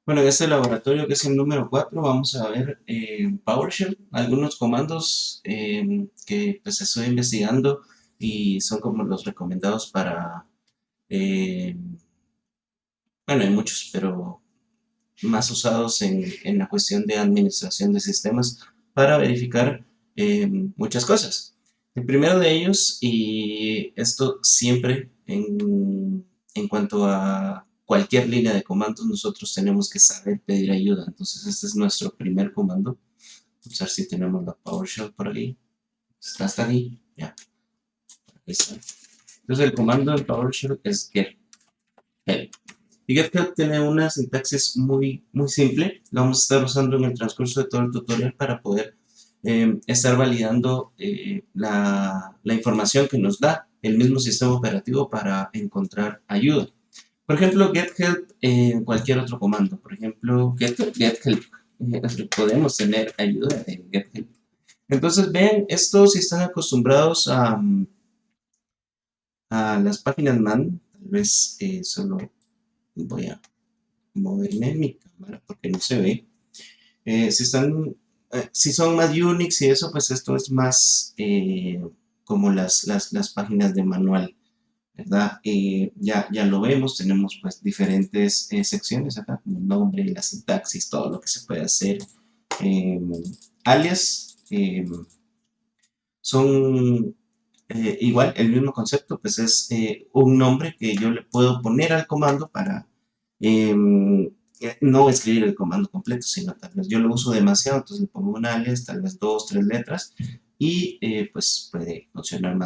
Bueno, en este laboratorio que es el número 4 vamos a ver PowerShell, algunos comandos que pues estoy investigando y son como los recomendados para, eh, bueno, hay muchos, pero más usados en la cuestión de administración de sistemas para verificar muchas cosas. El primero de ellos, y esto siempre en cuanto a cualquier línea de comandos, nosotros tenemos que saber pedir ayuda. Entonces, este es nuestro primer comando. Vamos a ver si tenemos la PowerShell por ahí. Está hasta ahí. Ya, ahí está. Entonces, el comando de PowerShell es get help. Y GitHub tiene una sintaxis muy simple. La vamos a estar usando en el transcurso de todo el tutorial para poder estar validando la información que nos da el mismo sistema operativo para encontrar ayuda. Por ejemplo, get help en cualquier otro comando. Por ejemplo, get help. Podemos tener ayuda en get help. Entonces, vean, esto si están acostumbrados a las páginas man, tal vez solo voy a moverme mi cámara porque no se ve. Si son más Unix y eso, pues esto es más como las páginas de manual, ¿verdad? Ya lo vemos, tenemos pues diferentes secciones acá, como el nombre, la sintaxis, todo lo que se puede hacer. Eh, alias son igual, el mismo concepto, pues es un nombre que yo le puedo poner al comando para no escribir el comando completo, sino tal vez yo lo uso demasiado, entonces le pongo un alias, tal vez dos, tres letras, y pues puede funcionar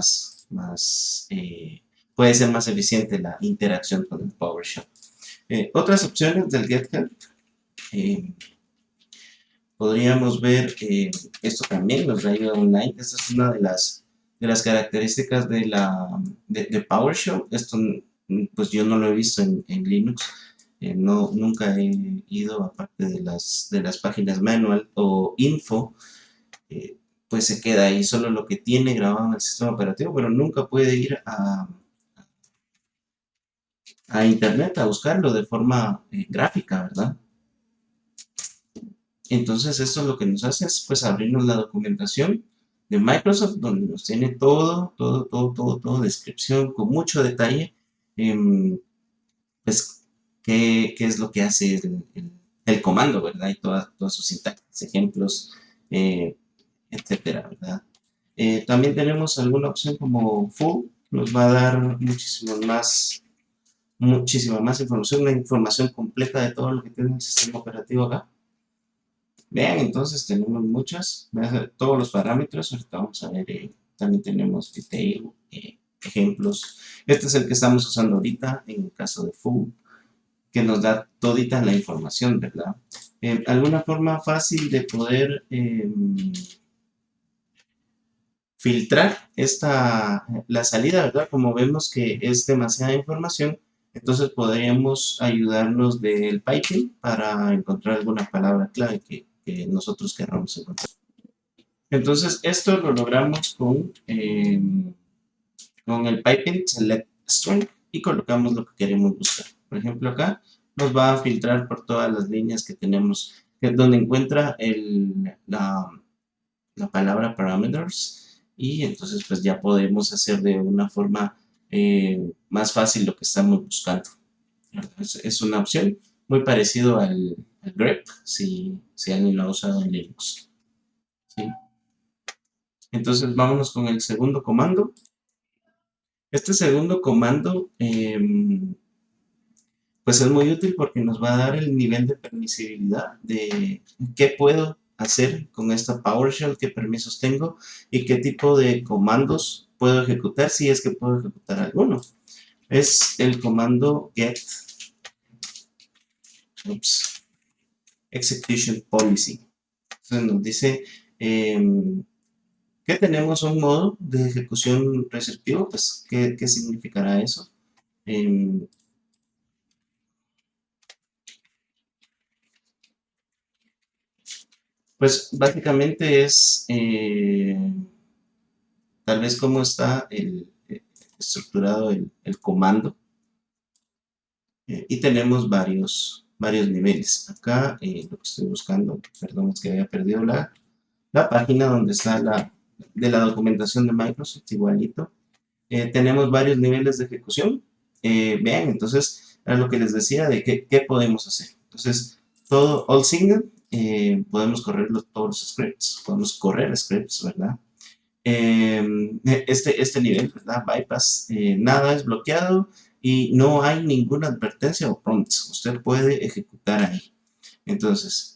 puede ser más eficiente la interacción con el PowerShell. Otras opciones del GitHub, eh, podríamos ver esto también, los ayuda online. Esta es una de las características de PowerShell. Esto, pues yo no lo he visto en Linux. No, nunca he ido, aparte de las páginas manual o info, eh, pues se queda ahí solo lo que tiene grabado en el sistema operativo, pero nunca puede ir a internet a buscarlo de forma gráfica, ¿verdad? Entonces esto lo que nos hace es pues abrirnos la documentación de Microsoft donde nos tiene todo, descripción con mucho detalle, em, pues qué es lo que hace el comando, ¿verdad? Y todas sus sintaxis, ejemplos, eh, etcétera, ¿verdad? También tenemos alguna opción como full, nos va a dar muchísima más información, una información completa de todo lo que tiene el sistema operativo acá. Vean, entonces tenemos todos los parámetros. Ahorita vamos a ver, también tenemos detail, ejemplos. Este es el que estamos usando ahorita en el caso de full, que nos da todita la información, ¿verdad? Alguna forma fácil de poder filtrar la salida, ¿verdad? Como vemos que es demasiada información, entonces podríamos ayudarnos del piping para encontrar alguna palabra clave que nosotros queramos encontrar. Entonces, esto lo logramos con el piping select string y colocamos lo que queremos buscar. Por ejemplo, acá nos va a filtrar por todas las líneas que tenemos, que es donde encuentra la palabra parameters, y entonces pues ya podemos hacer de una forma más fácil lo que estamos buscando. Es una opción muy parecido al grep, si alguien lo ha usado en Linux. ¿Sí? Entonces vámonos con el segundo comando. Este segundo comando pues es muy útil porque nos va a dar el nivel de permisibilidad de qué puedo hacer con esta PowerShell, qué permisos tengo y qué tipo de comandos puedo ejecutar, si es que puedo ejecutar alguno. Es el comando get execution policy. Entonces nos dice que tenemos un modo de ejecución receptivo. Pues ¿qué significará eso? Eh, pues básicamente es tal vez cómo está estructurado el comando, y tenemos varios niveles. Acá lo que estoy buscando, perdón, es que había perdido la página donde está de la documentación de Microsoft, igualito. Tenemos varios niveles de ejecución. Vean, entonces, era lo que les decía de qué podemos hacer. Entonces, todo all single, podemos correr todos los scripts, podemos correr scripts, ¿verdad? Este nivel, ¿verdad? Bypass, nada es bloqueado y no hay ninguna advertencia o prompts. Usted puede ejecutar ahí. Entonces,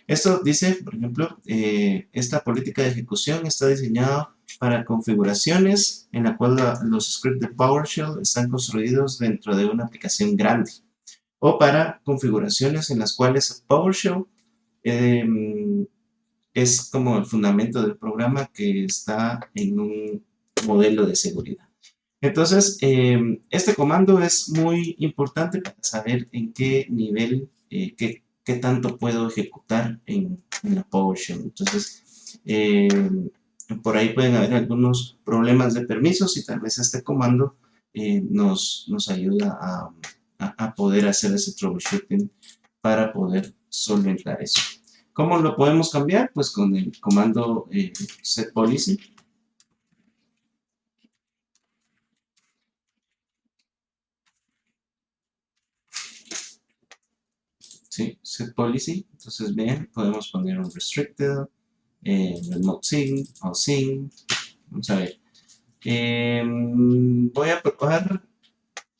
esto dice, por ejemplo, esta política de ejecución está diseñada para configuraciones en la cual los scripts de PowerShell están construidos dentro de una aplicación grande, o para configuraciones en las cuales PowerShell es como el fundamento del programa que está en un modelo de seguridad. Entonces, este comando es muy importante para saber en qué nivel, qué tanto puedo ejecutar en la PowerShell. Entonces, por ahí pueden haber algunos problemas de permisos y tal vez este comando nos ayuda a poder hacer ese troubleshooting para poder solventar eso. ¿Cómo lo podemos cambiar? Pues con el comando setPolicy. ¿Sí? setPolicy. Entonces, vean, podemos poner un restricted, remote sync, all sync. Vamos a ver. Voy a probar,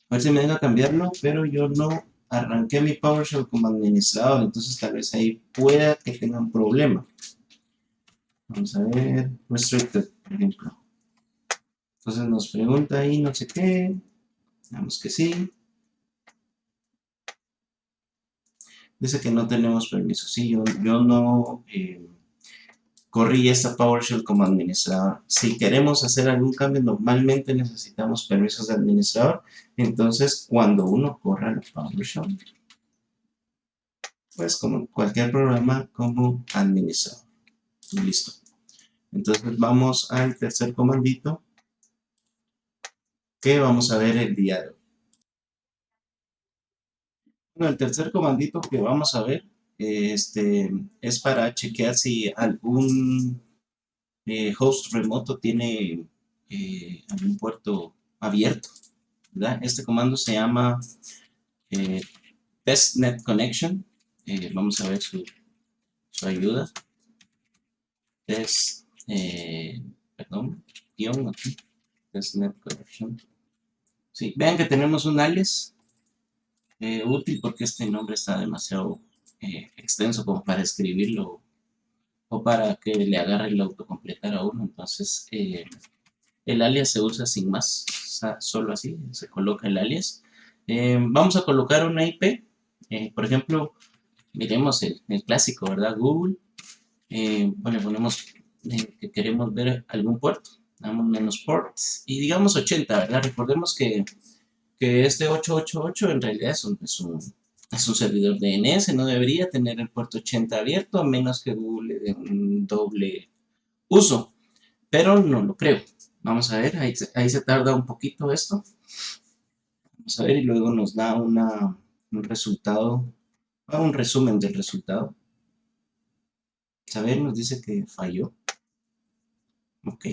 a ver si me deja cambiarlo, pero yo no arranqué mi PowerShell como administrador, entonces tal vez ahí pueda que tenga un problema. Vamos a ver, restricted, por ejemplo. Entonces nos pregunta ahí no sé qué, digamos que sí. Dice que no tenemos permiso. Sí, yo no corrí esta PowerShell como administrador. Si queremos hacer algún cambio, normalmente necesitamos permisos de administrador. Entonces, cuando uno corra la PowerShell, pues como cualquier programa, como administrador. Listo. Entonces, vamos al tercer comandito que vamos a ver el día de hoy. Bueno, el tercer comandito que vamos a ver es para chequear si algún host remoto tiene algún puerto abierto, ¿verdad? Este comando se llama testnet connection. Vamos a ver su ayuda. Test, perdón, guión aquí, testnet connection. Sí, vean que tenemos un alias útil porque este nombre está demasiado extenso como para escribirlo o para que le agarre el autocompletar a uno. Entonces, el alias se usa sin más, solo así se coloca el alias. Vamos a colocar una IP, por ejemplo, miremos el clásico, ¿verdad? Google, bueno, ponemos que queremos ver algún puerto, damos menos ports y digamos 80, ¿verdad? Recordemos que este 888 en realidad es un servidor DNS, no debería tener el puerto 80 abierto a menos que Google le dé un doble uso, pero no lo creo. Vamos a ver, ahí se tarda un poquito esto. Vamos a ver y luego nos da un resultado, un resumen del resultado. A ver, nos dice que falló. Ok.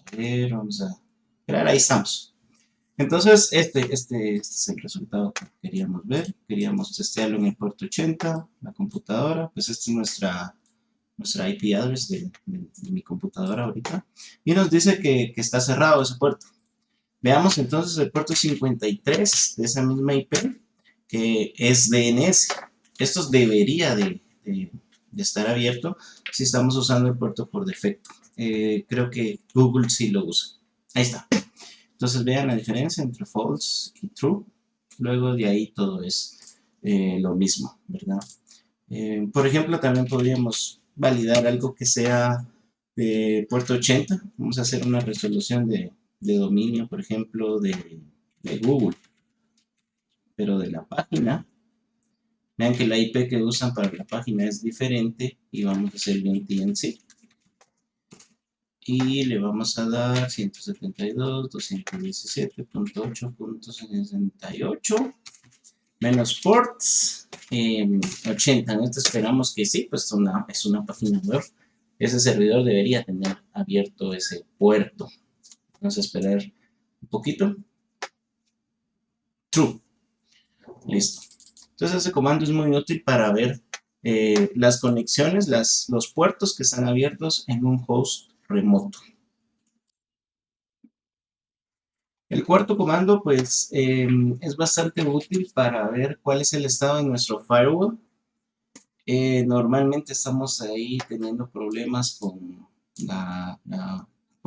A ver, vamos a esperar, ahí estamos. Entonces, este es el resultado que queríamos ver. Queríamos testearlo en el puerto 80, la computadora. Pues esta es nuestra IP address de mi computadora ahorita. Y nos dice que está cerrado ese puerto. Veamos entonces el puerto 53 de esa misma IP, que es DNS. Esto debería de estar abierto si estamos usando el puerto por defecto. Creo que Google sí lo usa. Ahí está. Entonces vean la diferencia entre false y true. Luego de ahí todo es lo mismo, ¿verdad? Por ejemplo, también podríamos validar algo que sea de puerto 80. Vamos a hacer una resolución de dominio, por ejemplo, de Google, pero de la página. Vean que la IP que usan para la página es diferente y vamos a hacerle un TNC. y le vamos a dar 172.217.8.68 menos ports 80. En esto esperamos que sí, pues es una página web. Ese servidor debería tener abierto ese puerto. Vamos a esperar un poquito. True. Listo. Entonces ese comando es muy útil para ver las conexiones, los puertos que están abiertos en un host remoto. El cuarto comando, pues, es bastante útil para ver cuál es el estado de nuestro firewall. Normalmente estamos ahí teniendo problemas con,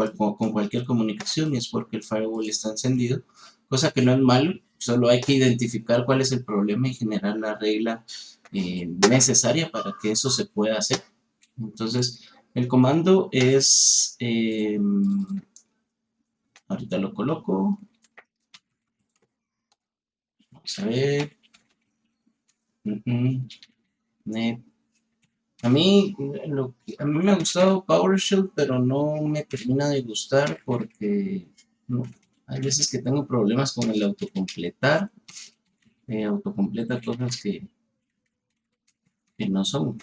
con cualquier comunicación y es porque el firewall está encendido, cosa que no es malo, solo hay que identificar cuál es el problema y generar la regla necesaria para que eso se pueda hacer. Entonces, el comando es, ahorita lo coloco, vamos a ver, net. A mí me ha gustado PowerShell, pero no me termina de gustar porque hay veces que tengo problemas con el autocompletar, autocompleta cosas que no son.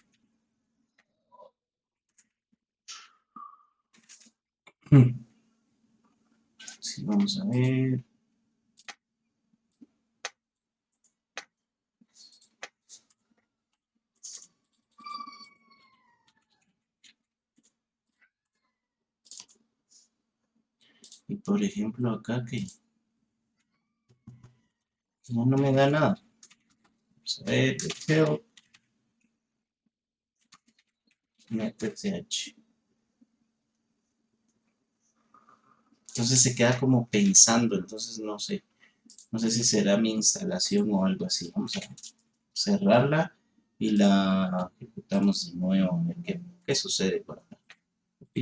Sí, vamos a ver. Y por ejemplo acá que no me da nada. Vamos a ver, help, netsh. Entonces se queda como pensando, entonces no sé si será mi instalación o algo así. Vamos a cerrarla y la ejecutamos de nuevo a ver qué sucede por acá. ¿Sí?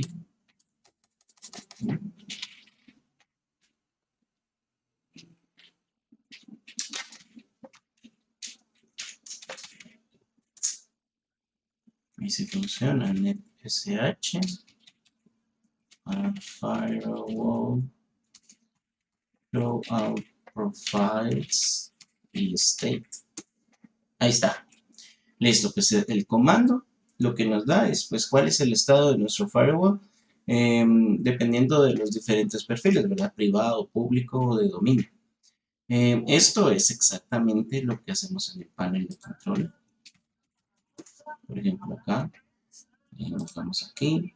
Y si funciona netsh firewall show out profiles y state. Ahí está. Listo, pues el comando lo que nos da es pues cuál es el estado de nuestro firewall dependiendo de los diferentes perfiles, ¿verdad? Privado, público o de dominio. Esto es exactamente lo que hacemos en el panel de control. Por ejemplo, acá, nos vamos aquí.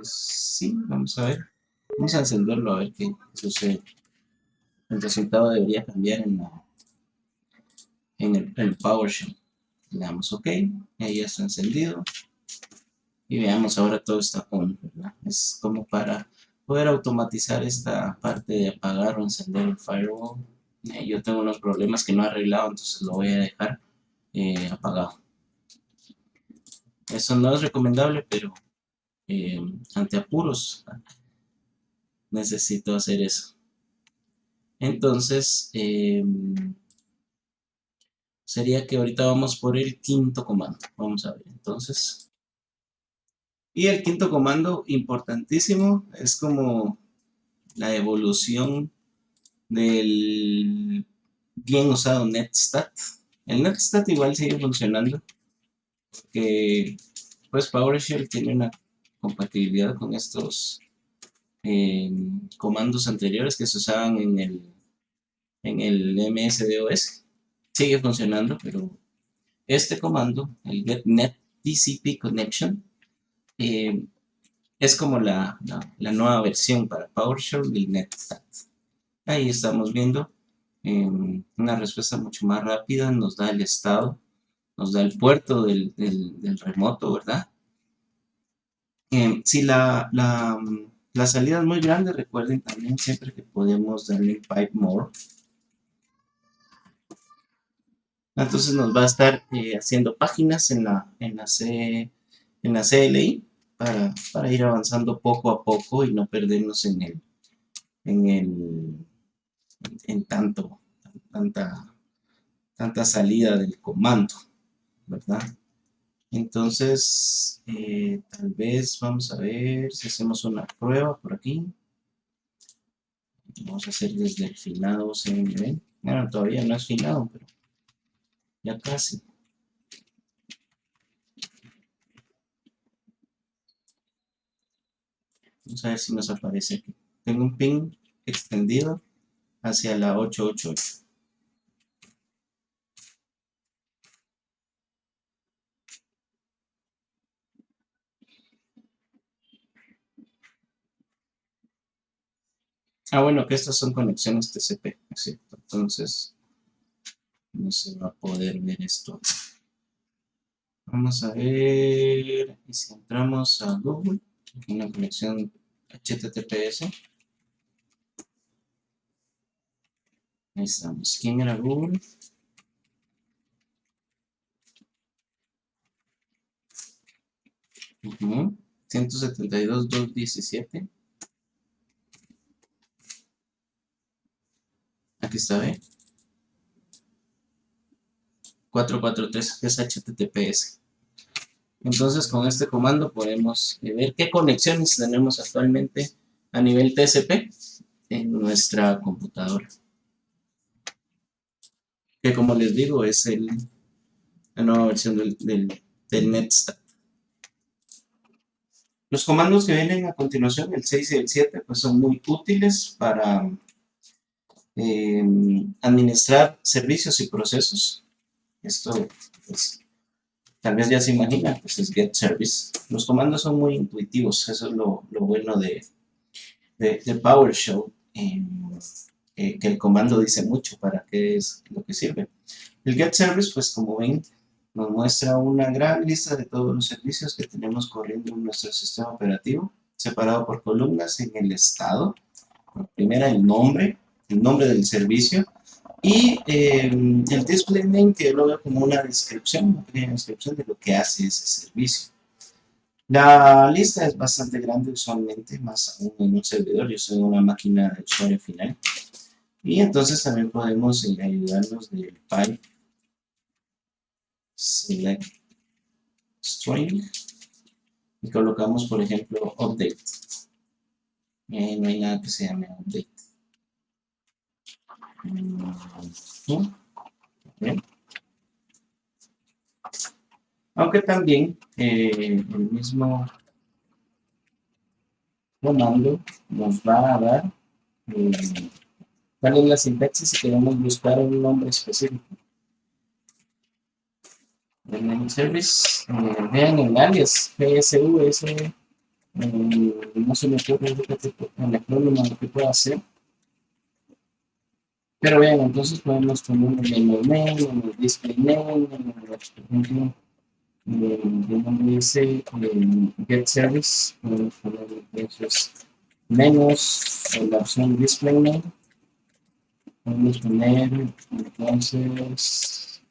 Sí, vamos a ver. Vamos a encenderlo a ver qué sucede. El resultado debería cambiar en el PowerShell. Le damos OK, ahí ya está encendido. Y veamos, ahora todo está on, ¿verdad? Es como para poder automatizar esta parte de apagar o encender el firewall. Yo tengo unos problemas que no he arreglado, entonces lo voy a dejar apagado. Eso no es recomendable, pero ante apuros necesito hacer eso. Entonces, sería que ahorita vamos por el quinto comando. Vamos a ver, entonces. Y el quinto comando, importantísimo, es como la evolución del bien usado netstat. El netstat igual sigue funcionando, porque pues PowerShell tiene una compatibilidad con estos comandos anteriores que se usaban en el MSDOS. Sigue funcionando, pero este comando, el getNet TCP connection, eh, es como la nueva versión para PowerShell del netstat. Ahí estamos viendo una respuesta mucho más rápida, nos da el estado, nos da el puerto del remoto, ¿verdad? Si la salida es muy grande, recuerden también siempre que podemos darle pipe more. Entonces nos va a estar haciendo páginas en la CLI para ir avanzando poco a poco y no perdernos en tanta salida del comando, ¿verdad? Entonces, tal vez vamos a ver si hacemos una prueba por aquí. Vamos a hacer desde el finado CMD. Bueno, todavía no es finado, pero ya casi. Vamos a ver si nos aparece aquí. Tengo un ping extendido hacia la 888. Ah, bueno, que estas son conexiones TCP, ¿cierto? Entonces, no se va a poder ver esto. Vamos a ver, y si entramos a Google, una conexión HTTPS, ahí estamos. ¿Quién era Google? 172.217. Aquí está, ¿ve? 443 es HTTPS. Entonces, con este comando podemos ver qué conexiones tenemos actualmente a nivel TCP en nuestra computadora. Que como les digo, es la nueva versión del NetStat. Los comandos que vienen a continuación, el 6 y el 7, pues son muy útiles para administrar servicios y procesos. Esto, pues, tal vez ya se imagina, pues es get service. Los comandos son muy intuitivos, eso es lo bueno de PowerShell, que el comando dice mucho para qué es lo que sirve. El get service, pues como ven, nos muestra una gran lista de todos los servicios que tenemos corriendo en nuestro sistema operativo, separado por columnas en el estado. Primera, el nombre del servicio, y el display name, que lo veo como una pequeña descripción de lo que hace ese servicio. La lista es bastante grande usualmente, más aún en un servidor. Yo soy una máquina de usuario final. Y entonces también podemos ayudarnos del pipe select string y colocamos, por ejemplo, update. No hay nada que se llame update. ¿Bien? Aunque también el mismo comando nos va a dar cuál es la sintaxis si queremos buscar un nombre específico. En el service, vean el alias, PSUS, no se me ocurre el acrónimo lo que pueda hacer. Pero vean, entonces podemos poner en el name, en el display name, por ejemplo, el nombre dice get service, podemos poner entonces menos la opción display name, podemos poner entonces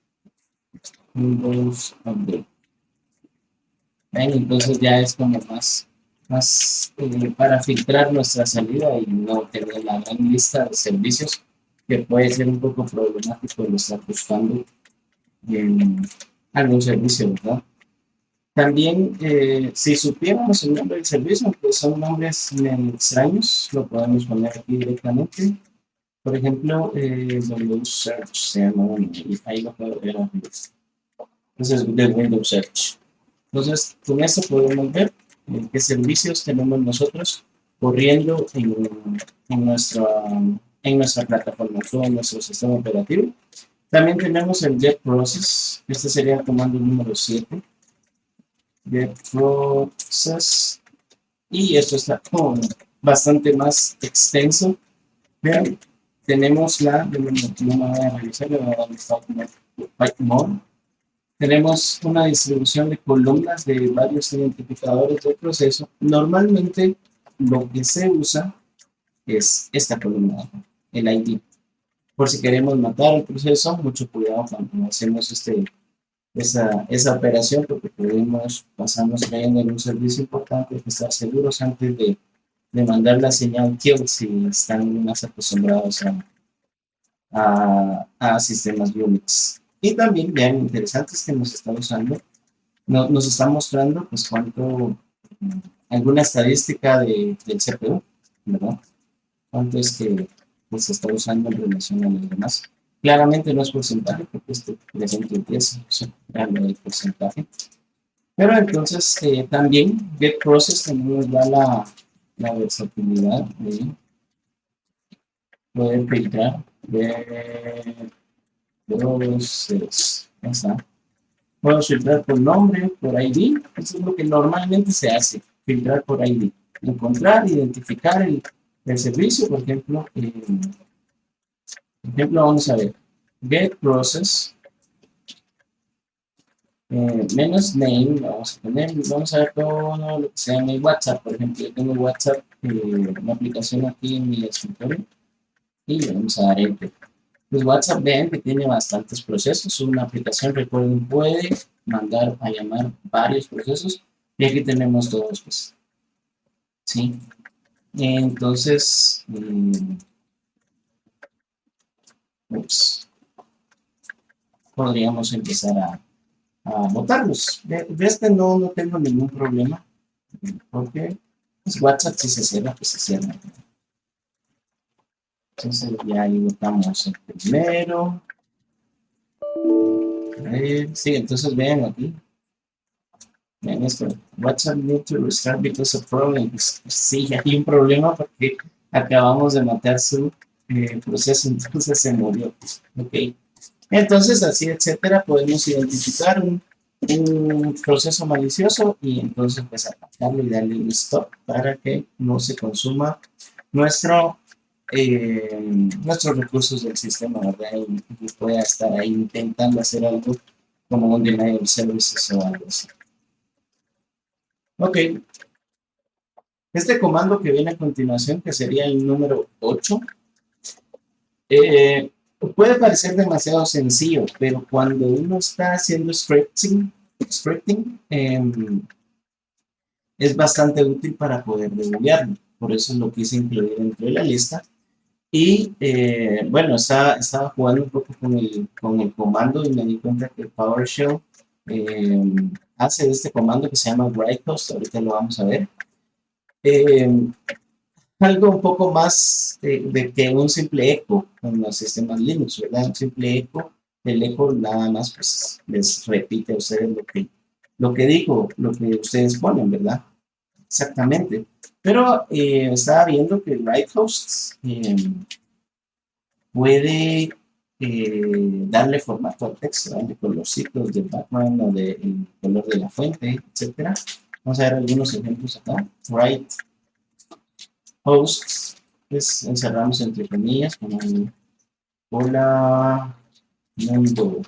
Windows Update. ¿Ven? Entonces ya es como más para filtrar nuestra salida y no tener la gran lista de servicios que puede ser un poco problemático el estar buscando en algún servicio, ¿verdad? También, si supiéramos el nombre del servicio, pues son nombres extraños, lo podemos poner aquí directamente. Por ejemplo, Windows Search se llama, y ahí lo puedo ver. Entonces, de Windows Search. Entonces, con esto podemos ver qué servicios tenemos nosotros corriendo en nuestra plataforma, todo nuestro sistema operativo. También tenemos el get process, este sería el comando número 7, get process, y esto está como bastante más extenso. Vean, tenemos no me voy a revisar, le voy a dar Python. Tenemos una distribución de columnas de varios identificadores del proceso. Normalmente lo que se usa es esta columna, el ID. Por si queremos matar el proceso, mucho cuidado cuando hacemos esa operación, porque podemos pasarnos creyendo en un servicio importante, que estar seguros antes de mandar la señal kill si están más acostumbrados a sistemas Unix. Y también, vean, interesantes que nos está usando nos está mostrando pues cuánto, alguna estadística del CPU, ¿verdad? Cuánto es que pues, se está usando en relación a los demás. Claramente no es porcentaje, porque esto presenta empieza, habla del porcentaje. Pero entonces también GetProcess también nos da la versatilidad de poder filtrar de procesos. Ya está. Puedo filtrar por nombre, por ID. Eso es lo que normalmente se hace, filtrar por ID. Encontrar, identificar el servicio, por ejemplo, vamos a ver, get process, menos name, vamos a poner, vamos a ver todo lo que sea mi WhatsApp, por ejemplo, yo tengo WhatsApp, una aplicación aquí en mi escritorio, y le vamos a dar enter. Pues WhatsApp, vean que tiene bastantes procesos. Una aplicación, recuerden, puede mandar a llamar varios procesos. Y aquí tenemos todos, pues. ¿Sí? Entonces, podríamos empezar a botarlos. De este no tengo ningún problema. Porque pues, WhatsApp si se cierra, pues se cierra. Entonces ya ahí botamos el primero. Sí, entonces vean aquí. Vean esto. WhatsApp need to restart because of problems. Sí, hay un problema porque acabamos de matar su proceso, entonces se murió. Ok. Entonces, así, etcétera, podemos identificar un proceso malicioso y entonces pues atacarlo y darle un stop para que no se consuma nuestro, nuestros recursos del sistema, ¿verdad? Y pueda estar ahí intentando hacer algo como un denial of services o algo así. Ok, este comando que viene a continuación, que sería el número 8, eh, puede parecer demasiado sencillo, pero cuando uno está haciendo scripting es bastante útil para poder debuguearlo. Por eso lo quise incluir dentro de la lista. Y bueno, estaba jugando un poco con el comando y me di cuenta que PowerShell eh, hace este comando que se llama writehost, ahorita lo vamos a ver. Eh, algo un poco más de que un simple eco con los sistemas Linux, ¿verdad? Un simple eco, el eco nada más pues les repite a ustedes lo que digo, lo que ustedes ponen, ¿verdad? Exactamente. Pero estaba viendo que Writehost puede darle formato al texto, darle colorcitos del background o del color de la fuente, etcétera. Vamos a ver algunos ejemplos acá. Writehost, pues encerramos entre comillas como hola mundo,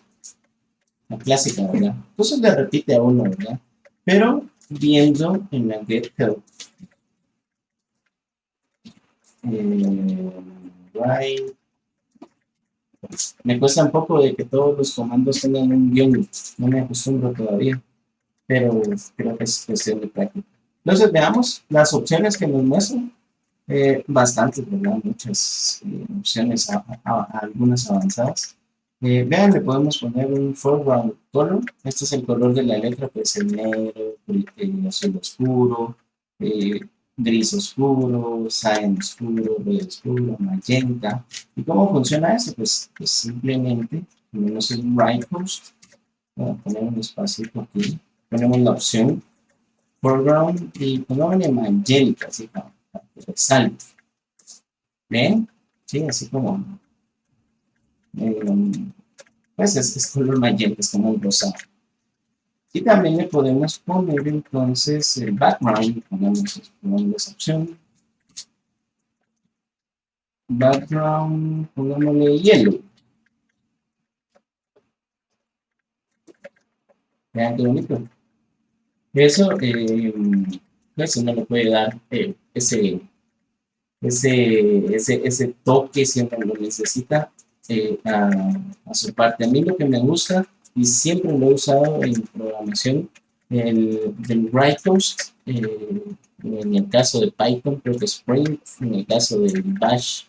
la clásica, ¿verdad? Entonces le repite a uno, ¿verdad? Pero viendo en la get help, write me cuesta un poco de que todos los comandos tengan un guión, no me acostumbro todavía, pero creo que es cuestión de práctica. Entonces veamos las opciones que nos muestran, bastantes, ¿verdad? Muchas opciones, algunas avanzadas. Vean, le podemos poner un foreground color, este es el color de la letra, pues el negro, el azul oscuro, eh, gris oscuro, cyan oscuro, red oscuro, magenta. ¿Y cómo funciona eso? Pues simplemente ponemos el right host, voy a poner un espacio aquí, ponemos la opción foreground y ponemos magenta, así para que resalte. ¿Ven? Sí, así como, eh, pues es color magenta, es como un rosado. Y también le podemos poner entonces el background, ponemos esa opción. Background, pongámosle yellow. Vean qué bonito. Eso, pues uno le puede dar ese toque siempre lo necesita a su parte. A mí lo que me gusta, y siempre lo he usado en programación, del writehost, en el caso de Python, creo que Spring, en el caso del Bash,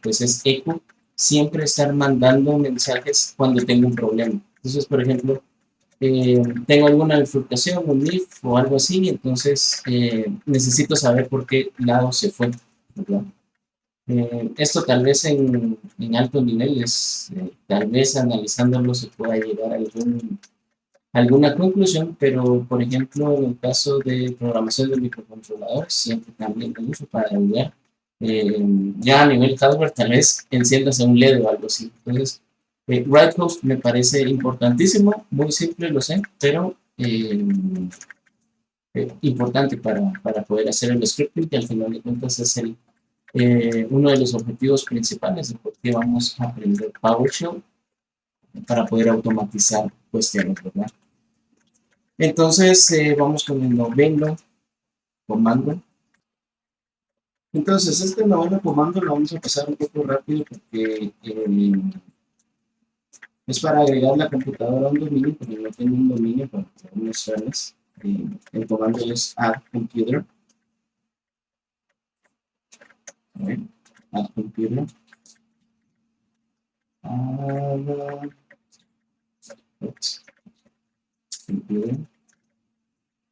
pues es echo, siempre estar mandando mensajes cuando tengo un problema. Entonces, por ejemplo, tengo alguna bifurcación, un if o algo así, entonces necesito saber por qué lado se fue, ¿verdad? Esto tal vez en altos niveles, tal vez analizándolo se pueda llegar a alguna conclusión, pero por ejemplo en el caso de programación de microcontroladores, siempre también lo uso para ayudar. Ya a nivel hardware tal vez enciendas un LED o algo así. Entonces, write host me parece importantísimo, muy simple, lo sé, pero importante para poder hacer el scripting, que al final de cuentas es uno de los objetivos principales de por qué vamos a aprender PowerShell para poder automatizar cuestiones, ¿verdad? Entonces, vamos con el noveno comando. Entonces, este noveno comando lo vamos a pasar un poco rápido porque es para agregar la computadora a un dominio, porque no tengo un dominio para poder mostrarles. El comando es add computer. Add computer. Computer.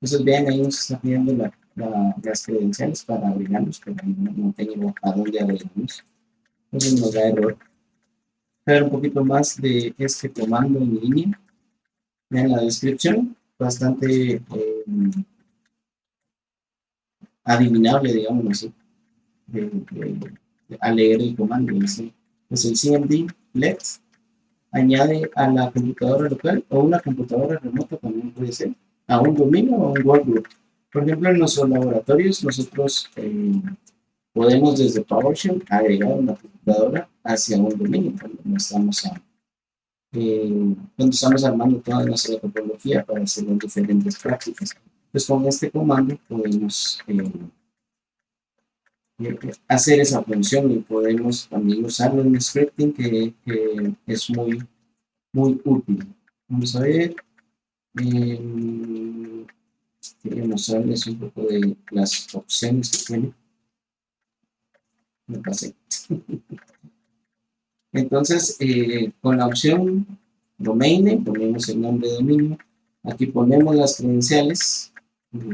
Entonces, vean, ahí nos está pidiendo las credenciales para agregarlos, pero no tengo a dónde agregarlos. Entonces nos da error. Ver un poquito más de este comando en línea. Vean la descripción, bastante adivinable, digamos así, al leer el comando. Dice, pues el cmd let añade a la computadora local o una computadora remota también puede ser, a un dominio o a un workgroup. Por ejemplo, en nuestros laboratorios nosotros podemos desde PowerShell agregar una computadora hacia un dominio cuando estamos armando toda nuestra topología para hacer las diferentes prácticas. Pues con este comando podemos hacer esa función y podemos también usarlo en scripting que es muy útil. Vamos a ver. Quería mostrarles un poco de las opciones que tiene. Me pasé. Entonces, con la opción domain, ponemos el nombre de dominio. Aquí ponemos las credenciales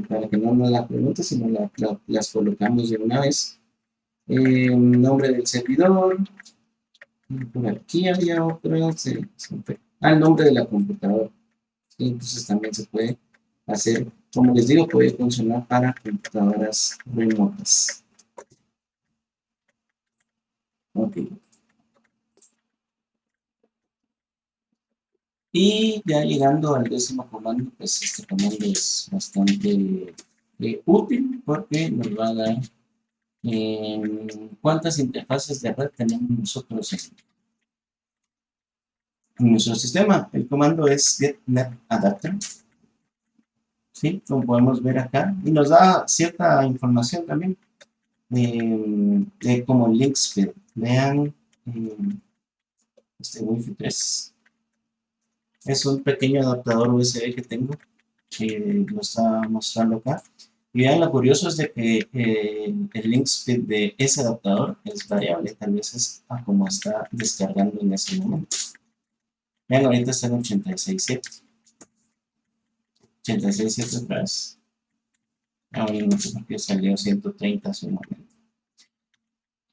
para que no nos las pregunte, sino las colocamos de una vez. Nombre del servidor. Por aquí había otro. El nombre de la computadora. ¿Sí? Entonces también se puede hacer, como les digo, puede funcionar para computadoras remotas. Ok. Y ya llegando al décimo comando, pues este comando es bastante útil porque nos va a dar cuántas interfaces de red tenemos nosotros en nuestro sistema. El comando es getNetAdapter. ¿Sí? Como podemos ver acá. Y nos da cierta información también. Como linkspeed. Vean este Wi-Fi 3. Es un pequeño adaptador USB que tengo, que lo está mostrando acá. Y vean, lo curioso es de que el link speed de ese adaptador es variable, tal vez es a como está descargando en ese momento. Vean, ahorita está en 86.7. 86.7 otra vez. Ahora no sé por qué salió 130 hace un momento.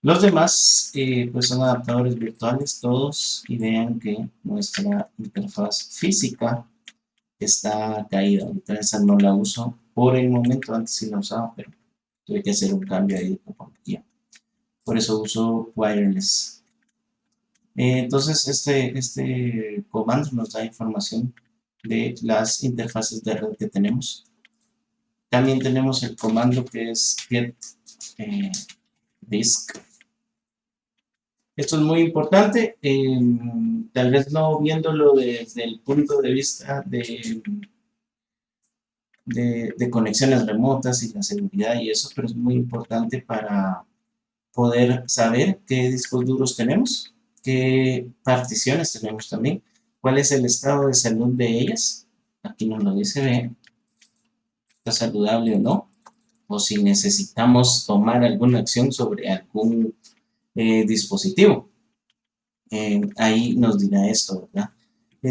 Los demás pues son adaptadores virtuales todos, y vean que nuestra interfaz física está caída. Ahorita esa no la uso por el momento, antes sí la usaba, pero tuve que hacer un cambio ahí de topología. Por eso uso wireless. Entonces este comando nos da información de las interfaces de red que tenemos. También tenemos el comando que es get disk. Esto es muy importante, tal vez no viéndolo desde el punto de vista de conexiones remotas y la seguridad y eso, pero es muy importante para poder saber qué discos duros tenemos, qué particiones tenemos también, cuál es el estado de salud de ellas. Aquí nos lo dice, ve, está saludable o no, o si necesitamos tomar alguna acción sobre algún dispositivo. Ahí nos dirá esto, ¿verdad?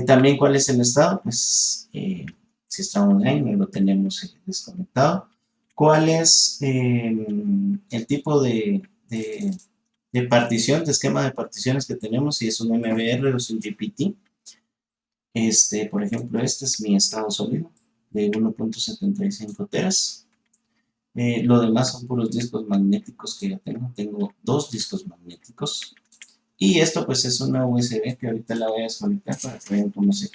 También cuál es el estado, pues si está online no lo tenemos desconectado. ¿Cuál es el tipo de partición, de esquema de particiones que tenemos? Si es un MBR o es un GPT. Por ejemplo, este es mi estado sólido de 1.75 teras. Lo demás son puros discos magnéticos que yo tengo. Tengo dos discos magnéticos. Y esto pues es una USB que ahorita la voy a desconectar para que vean cómo se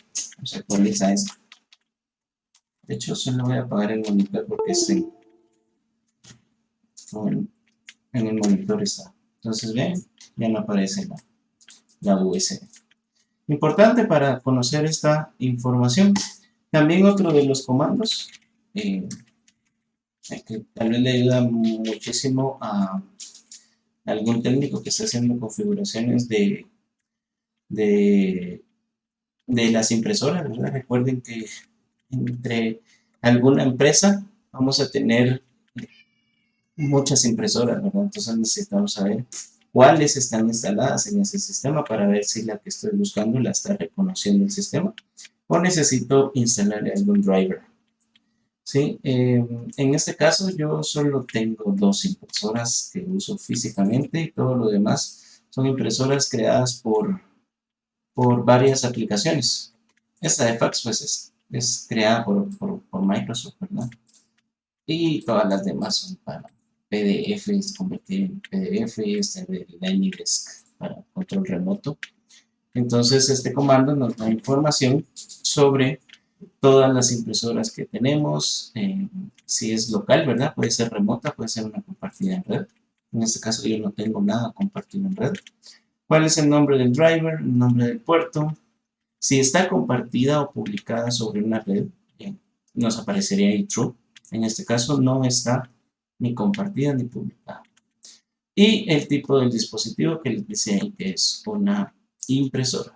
actualiza esto. De hecho, solo voy a apagar el monitor porque en el monitor está. Entonces, ven, ya no aparece la USB. Importante para conocer esta información. También otro de los comandos que tal vez le ayuda muchísimo a algún técnico que esté haciendo configuraciones de, de las impresoras, ¿verdad? Recuerden que entre alguna empresa vamos a tener muchas impresoras, ¿verdad? Entonces necesitamos saber cuáles están instaladas en ese sistema para ver si la que estoy buscando la está reconociendo el sistema o necesito instalarle algún driver. ¿Sí? En este caso yo solo tengo dos impresoras que uso físicamente y todo lo demás son impresoras creadas por varias aplicaciones. Esta de fax pues es creada por Microsoft, ¿verdad? Y todas las demás son para PDFs, convertir en PDF, de AnyDesk para control remoto. Entonces este comando nos da información sobre todas las impresoras que tenemos, si es local, ¿verdad? Puede ser remota, puede ser una compartida en red. En este caso yo no tengo nada compartido en red. ¿Cuál es el nombre del driver? El nombre del puerto. Si está compartida o publicada sobre una red, nos aparecería ahí true. En este caso no está ni compartida ni publicada. Y el tipo del dispositivo que les decía ahí que es una impresora.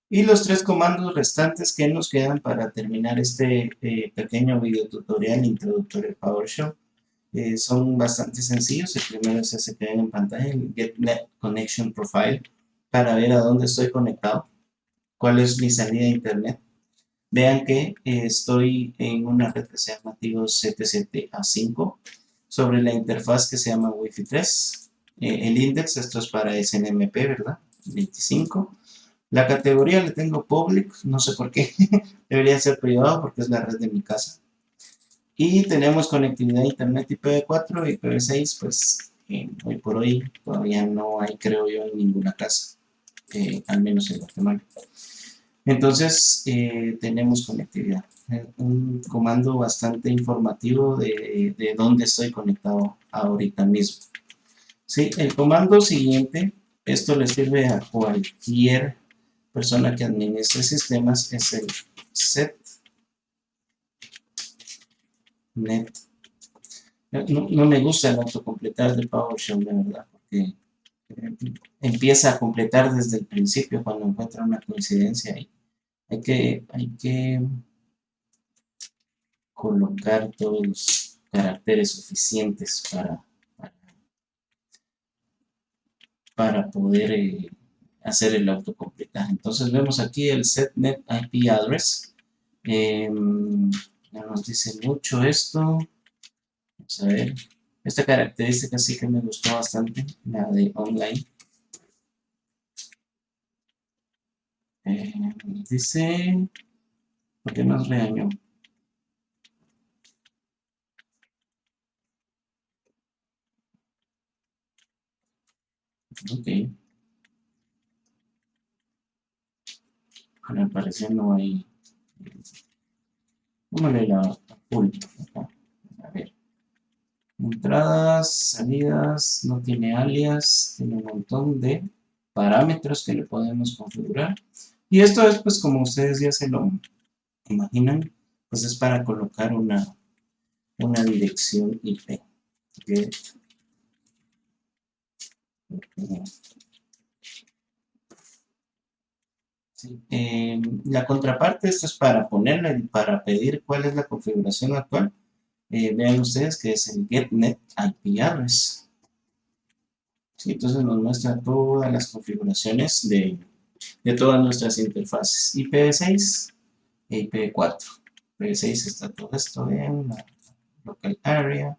Y los tres comandos restantes que nos quedan para terminar este pequeño video tutorial introductorio a PowerShell son bastante sencillos. El primero es ese que ven en pantalla, el GetNet Connection Profile, para ver a dónde estoy conectado, cuál es mi salida de internet. Vean que estoy en una red que se llama Tigo 77A5 sobre la interfaz que se llama Wi-Fi 3. El index, esto es para SNMP, ¿verdad? 25. La categoría le tengo public, no sé por qué, debería ser privado porque es la red de mi casa. Y tenemos conectividad a internet IPv4 y IPv6, pues hoy por hoy todavía no hay, creo yo, en ninguna casa, al menos en Guatemala. Entonces tenemos conectividad. Un comando bastante informativo de dónde estoy conectado ahorita mismo. ¿Sí? El comando siguiente, esto le sirve a cualquier persona que administre sistemas, es el setnet. No me gusta el autocompletar de PowerShell, de verdad, porque empieza a completar desde el principio cuando encuentra una coincidencia ahí. Hay que colocar todos los caracteres suficientes para poder hacer el autocompletaje. Entonces vemos aquí el setnet IP address. No nos dice mucho esto. Vamos a ver. Esta característica sí que me gustó bastante, la de online. Dice, ¿por qué nos regañó? Ok. Al parecer no hay. Vamos a leer la full. A ver. Entradas, salidas, no tiene alias, tiene un montón de parámetros que le podemos configurar. Y esto es, pues, como ustedes ya se lo imaginan, pues es para colocar una dirección IP. Okay. Sí. La contraparte, esto es para ponerla y para pedir cuál es la configuración actual. Vean ustedes que es el GetNet IP address. Y entonces nos muestra todas las configuraciones de todas nuestras interfaces. IPv6 e IPv4. IPv6 está todo esto en la local area,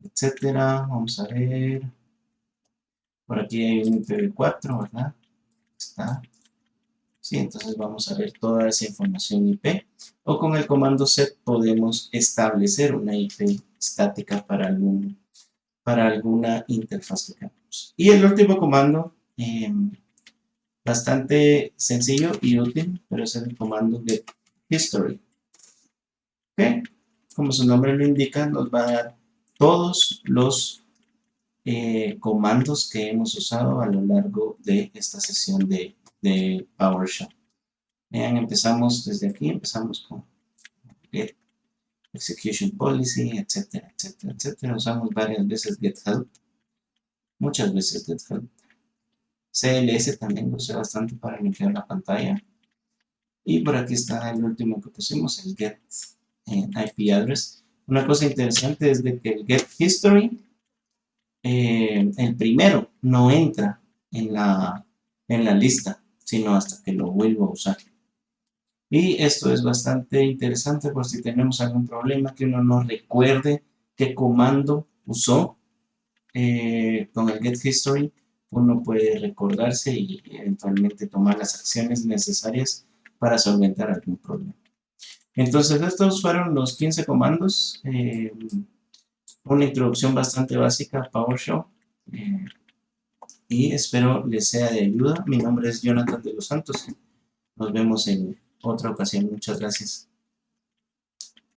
etcétera. Vamos a ver. Por aquí hay un IPv4, ¿verdad? Está. Sí, entonces vamos a ver toda esa información IP. O con el comando set podemos establecer una IP estática para alguna interfaz que queramos. Y el último comando, bastante sencillo y útil, pero es el comando get history. ¿Ok? Como su nombre lo indica, nos va a dar todos los comandos que hemos usado a lo largo de esta sesión de PowerShell. Vean, empezamos desde aquí, empezamos con get execution policy, etcétera, etcétera, etcétera. Usamos varias veces get help, muchas veces get help. CLS también lo usé bastante para limpiar la pantalla. Y por aquí está el último que pusimos, el get IP address. Una cosa interesante es de que el get history, el primero, no entra en la lista, sino hasta que lo vuelvo a usar. Y esto es bastante interesante por si tenemos algún problema que uno no recuerde qué comando usó con el get history. Uno puede recordarse y eventualmente tomar las acciones necesarias para solventar algún problema. Entonces estos fueron los 15 comandos, una introducción bastante básica a PowerShell y espero les sea de ayuda. Mi nombre es Jonathan de los Santos. Nos vemos en otra ocasión. Muchas gracias.